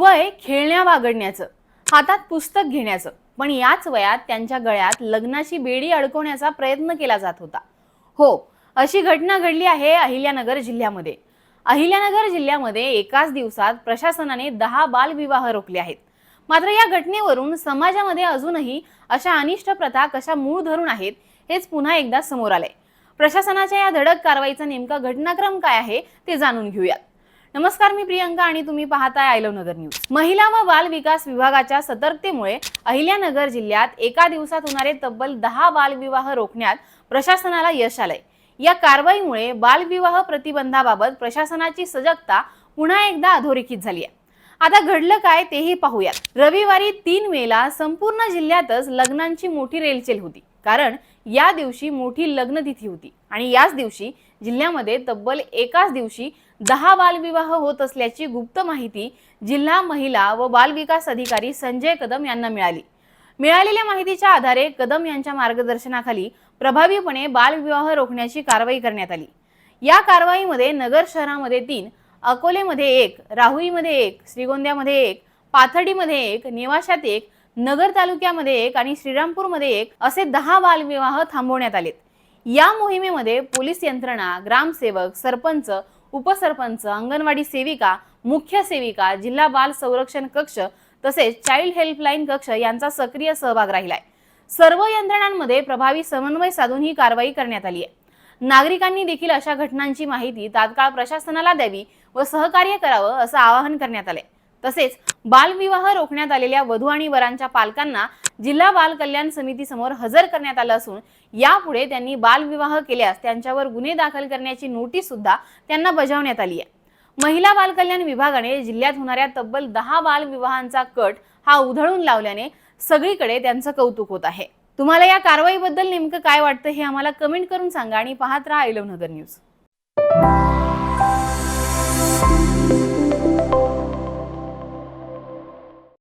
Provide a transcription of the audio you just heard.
वय खेळण्या बागडण्याचं, हातात पुस्तक घेण्याचं, पण याच वयात त्यांच्या गळ्यात लग्नाची बेडी अडकवण्याचा प्रयत्न केला जात होता। हो, अशी घटना घडली आहे अहिल्यानगर जिल्ह्यामध्ये। अहिल्यानगर जिल्ह्यामध्ये एकाच दिवसात प्रशासनाने 10 बालविवाह रोखले आहेत। मात्र या घटनेवरून समाजामध्ये अजूनही अशा अनिष्ट प्रथा कशा मूळ धरून आहेत हेच पुन्हा एकदा समोर आले। प्रशासनाच्या या धडक कारवाईचा नेमका घटनाक्रम काय आहे ते जाणून घेऊयात। नमस्कार, मी प्रियंका आणि तुम्ही पाहताय आय लव्ह नगर न्यूज। महिला व बाल विकास विभागाच्या सतर्कतेमुळे अहिल्यानगर जिल्ह्यात एका दिवसात होणारे तब्बल 10 बालविवाह रोखण्यात प्रशासनाला यश आलंय। या कारवाईमुळे बालविवाह प्रतिबंधाबाबत प्रशासनाची सजगता पुन्हा एकदा अधोरेखित झाली आहे। आता घडलं काय तेही पाहूयात। रविवारी 3 मेला संपूर्ण जिल्ह्यातच लग्नांची मोठी रेलचेल होती, कारण या दिवशी मोठी लग्नतिथी होती आणि याच दिवशी जिल्ह्यामध्ये तब्बल एकाच दिवशी 10 बालविवाह होत असल्याची गुप्त माहिती जिल्हा महिला व बाल विकास अधिकारी संजय कदम यांना मिळाली। मिळालेल्या माहितीच्या आधारे कदम यांच्या मार्गदर्शनाखाली प्रभावीपणे बालविवाह रोखण्याची कारवाई करण्यात आली। या कारवाईमध्ये नगर शहरामध्ये 3, अकोलेमध्ये 1, राहुरीमध्ये 1, श्रीगोंद्यामध्ये 1, पाथर्डीमध्ये 1, नेवाशात 1, नगर तालुक्यामध्ये 1 आणि श्रीरामपूरमध्ये 1 असे 10 बालविवाह थांबवण्यात आलेत। या मोहिमेमध्ये पोलीस यंत्रणा, ग्रामसेवक, सरपंच, उपसरपंच, अंगणवाडी सेविका, मुख्य सेविका, जिल्हा बाल संरक्षण कक्ष तसेच चाइल्ड हेल्पलाईन कक्ष यांचा सक्रिय सहभाग राहिलाय। सर्व यंत्रणांमध्ये प्रभावी समन्वय साधून ही कारवाई करण्यात आली आहे। नागरिकांनी देखील अशा घटनांची माहिती तात्काळ प्रशासनाला द्यावी व सहकार्य करावं असं आवाहन करण्यात आले। तसेच बालविवाह रोखण्यात आलेल्या वधू आणि वरांच्या पालकांना जिल्हा बाल कल्याण समिती समोर हजर करण्यात आलं असून यापुढे त्यांनी बालविवाह केल्यास त्यांच्यावर गुन्हे दाखल करण्याची नोटीस सुद्धा त्यांना बजावण्यात आली आहे। महिला बाल कल्याण विभागाने जिल्ह्यात होणाऱ्या तब्बल 10 बालविवाहांचा कट हा उधळून लावल्याने सगळीकडे त्यांचं कौतुक होत आहे। तुम्हाला या कारवाईबद्दल नेमकं काय वाटतं हे आम्हाला कमेंट करून सांगा आणि पाहत राहा आय लव्ह नगर न्यूज।